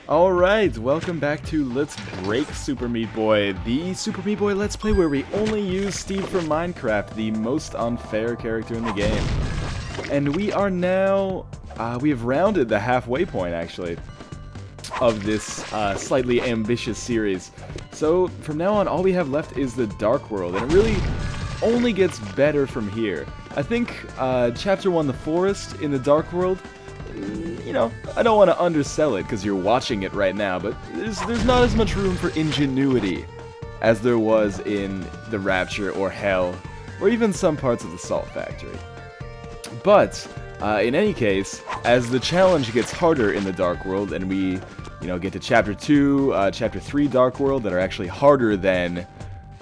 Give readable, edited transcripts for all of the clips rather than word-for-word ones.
Alright, welcome back to Let's Break Super Meat Boy, the Super Meat Boy Let's Play where we only use Steve from Minecraft, the most unfair character in the game. And we are now, we have rounded the halfway point actually, of this slightly ambitious series. So from now on, all we have left is the Dark World, and it really only gets better from here. I think Chapter 1, the Forest in the Dark World, you know, I don't want to undersell it because you're watching it right now, but there's not as much room for ingenuity as there was in the Rapture or Hell, or even some parts of the Salt Factory. But in any case, as the challenge gets harder in the Dark World, and we, get to Chapter 2, Chapter 3 Dark World that are actually harder than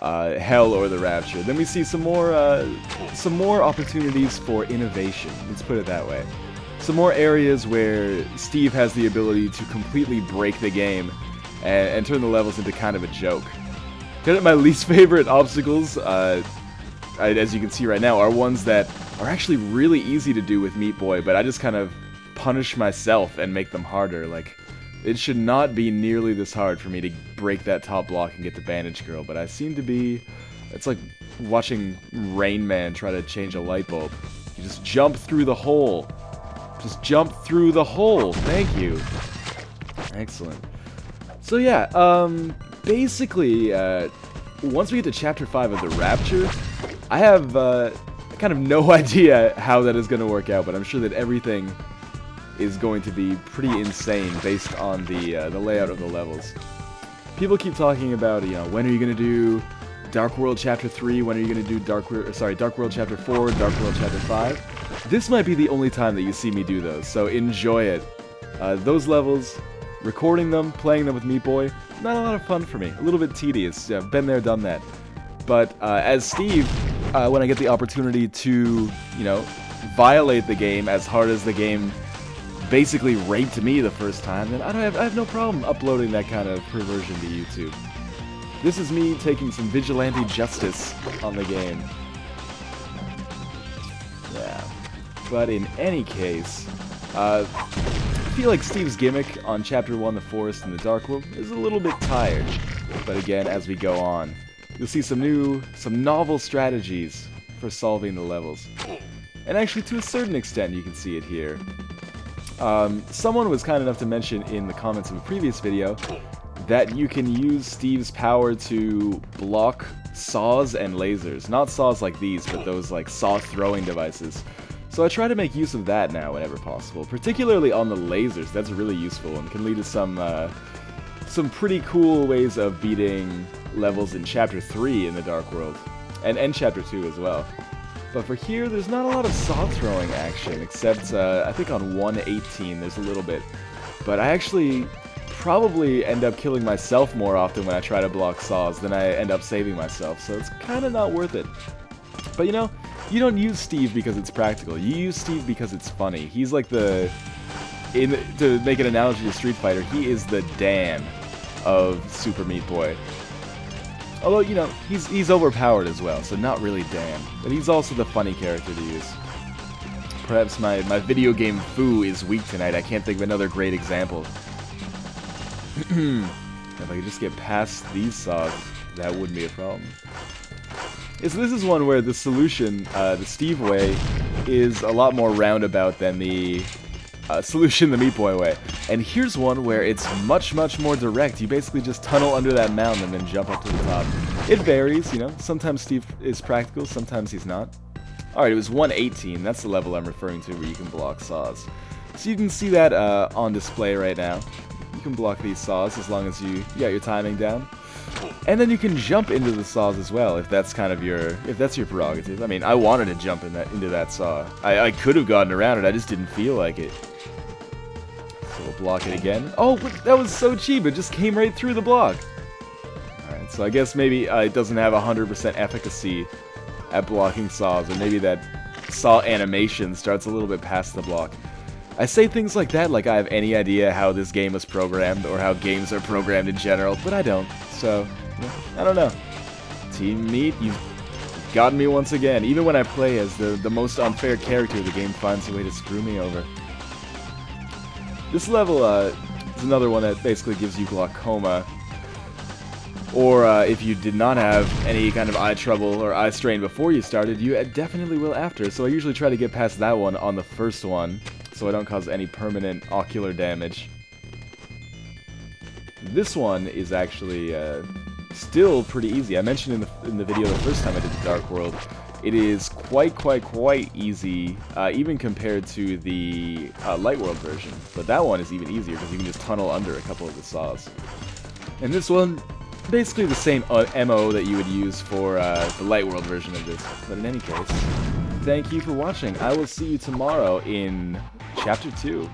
Hell or the Rapture, then we see some more opportunities for innovation. Let's put it that way. Some more areas where Steve has the ability to completely break the game and turn the levels into kind of a joke. Kind of my least favorite obstacles, as you can see right now, are ones that are actually really easy to do with Meat Boy, but I just kind of punish myself and make them harder. Like, it should not be nearly this hard for me to break that top block and get the Bandage Girl, but I seem to be... It's like watching Rain Man try to change a light bulb. You just jump through the hole. Just jump through the hole. Thank you. Excellent. So yeah, basically, once we get to Chapter 5 of the Rapture, I have kind of no idea how that is going to work out, but I'm sure that everything is going to be pretty insane based on the layout of the levels. People keep talking about, when are you going to do Dark World Chapter 3, when are you going to do Dark World Chapter 4, Dark World Chapter 5? This might be the only time that you see me do those, so enjoy it. Those levels, recording them, playing them with Meat Boy, not a lot of fun for me. A little bit tedious. Been there, done that. But as Steve, when I get the opportunity to, violate the game as hard as the game basically raped me the first time, then I have no problem uploading that kind of perversion to YouTube. This is me taking some vigilante justice on the game. Yeah. But in any case, I feel like Steve's gimmick on Chapter 1, the Forest in the Dark World, is a little bit tired. But again, as we go on, you'll see some novel strategies for solving the levels. And actually, to a certain extent, you can see it here. Someone was kind enough to mention in the comments of a previous video that you can use Steve's power to block saws and lasers. Not saws like these, but those like saw throwing devices. So I try to make use of that now whenever possible, particularly on the lasers. That's really useful and can lead to some pretty cool ways of beating levels in Chapter 3 in the Dark World, and Chapter 2 as well. But for here, there's not a lot of saw throwing action, except I think on 1:18 there's a little bit. But I actually probably end up killing myself more often when I try to block saws than I end up saving myself, so it's kind of not worth it. But you don't use Steve because it's practical. You use Steve because it's funny. He's like to make an analogy to Street Fighter, he is the Dan of Super Meat Boy. Although, he's overpowered as well, so not really Dan. But he's also the funny character to use. Perhaps my video game foo is weak tonight. I can't think of another great example. If I could just get past these saws, that wouldn't be a problem. So this is one where the solution, the Steve way, is a lot more roundabout than the solution the Meat Boy way. And here's one where it's much, much more direct. You basically just tunnel under that mountain and then jump up to the top. It varies, Sometimes Steve is practical, sometimes he's not. Alright, it was 1:18. That's the level I'm referring to where you can block saws. So you can see that on display right now. You can block these saws as long as you got your timing down. And then you can jump into the saws as well, if that's kind of your prerogative. I mean, I wanted to jump into that saw. I could have gotten around it, I just didn't feel like it. So we'll block it again. Oh, that was so cheap, it just came right through the block. Alright, so I guess maybe it doesn't have 100% efficacy at blocking saws, or maybe that saw animation starts a little bit past the block. I say things like that like I have any idea how this game was programmed, or how games are programmed in general, but I don't. So, I don't know. Team Meat, you've gotten me once again. Even when I play as the most unfair character, the game finds a way to screw me over. This level It's another one that basically gives you glaucoma. Or if you did not have any kind of eye trouble or eye strain before you started, you definitely will after. So I usually try to get past that one on the first one, so I don't cause any permanent ocular damage. This one is actually still pretty easy. I mentioned in the video the first time I did the Dark World, it is quite easy, even compared to the Light World version. But that one is even easier because you can just tunnel under a couple of the saws. And this one, basically the same MO that you would use for the Light World version of this. But in any case, thank you for watching. I will see you tomorrow in Chapter 2.